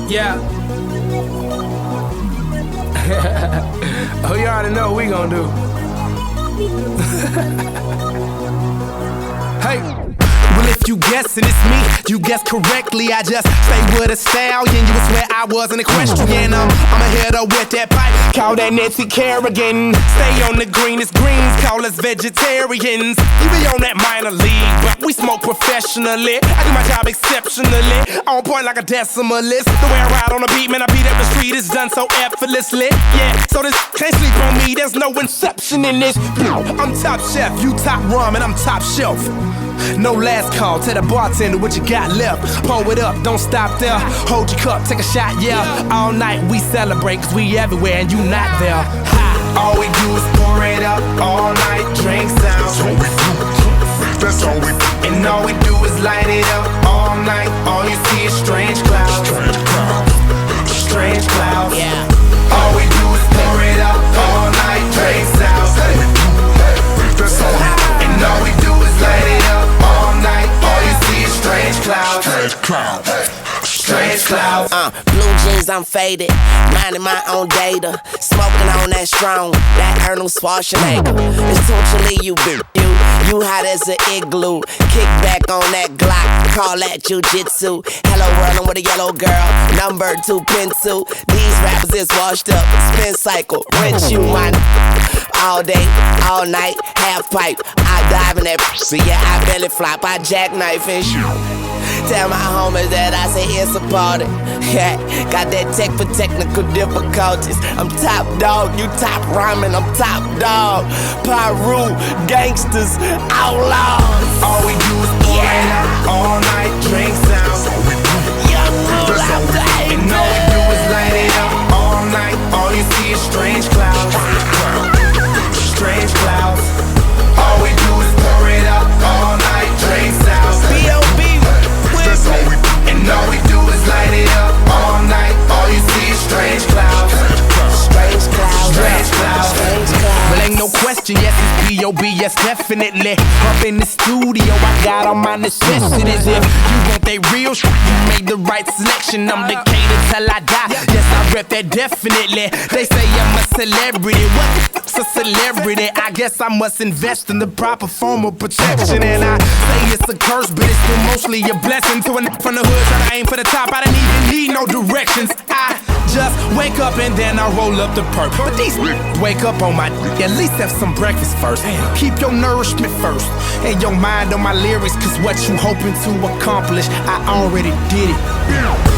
Yeah. Oh, you already know what we gon' do. Hey. Well, if you guessing it's me, you guessed correctly. I just stay with a stallion. You would swear I wasn't equestrian. I'ma hit her with that pipe, call that Nancy Kerrigan. Stay on the greenest greens, call us vegetarians. You be on that minor league, but we smoke professionally. I do my job exceptionally, on point like a decimalist. The way I ride on the beat, man, I beat up the street, it's done so effortlessly. Yeah, so this can't sleep on me, there's no inception in this. I'm top chef, you top rum, and I'm top shelf. No last call, tell the bartender what you got left. Pour it up, don't stop there. Hold your cup, take a shot, yeah. All night we celebrate, cause we everywhere and you not there. Ha. All we do is pour it up, all night drink sounds. That's all we do, that's all we do. And all we do is light it up all night. All you see is strange clouds. Strange clouds, Strange clouds, yeah. All we do is pour it up all night, drink sounds. that's all we do. And all we do is light it up all night. All you see is strange clouds. Strange clouds, Strange clouds. Blue jeans, I'm faded, minding my own data, smoking on that strong, that Arnold Schwarzenegger. Essentially, you hot as an igloo. Kick back on that Glock, call that jujitsu. Hello world, I'm with a yellow girl, number 2 pencil. These rappers is washed up, spin cycle, rinse you my all day, all night, half pipe. I dive in that pussy, yeah, I belly flop, I jackknife and shoot. Tell my homies that I say it's a party. Yeah, got that tech for technical difficulties. I'm top dog, you top rhyming, I'm top dog. Pyru, gangsters, outlaws. All we do is pour it up all night, drink sounds. Young rule out the And all we do is light it up all night. All you see is strange clouds. Strange clouds. All we do is pour it up all night, drink sounds. B.O.B. that's all we do. And all we do is light it up all night. All you see is strange clouds. Strange clouds, Strange clouds. strange clouds. Well, ain't no question, yes, it's B.O.B., yes, definitely. Up in the studio, I got all my necessities. If you want that real shit, you made the right selection. I'm Decatur till I die, yes, I rep that definitely. They say I'm a celebrity, what's a celebrity? I guess I must invest in the proper form of protection. And I say it's a curse, but it's still mostly a blessing. To a from the hood, try to aim for the top, I didn't even need no directions. I just wake up and then I roll up the perk. But these wake up on my at least have some breakfast first. Keep your nourishment first and your mind on my lyrics, cause what you hoping to accomplish, I already did it.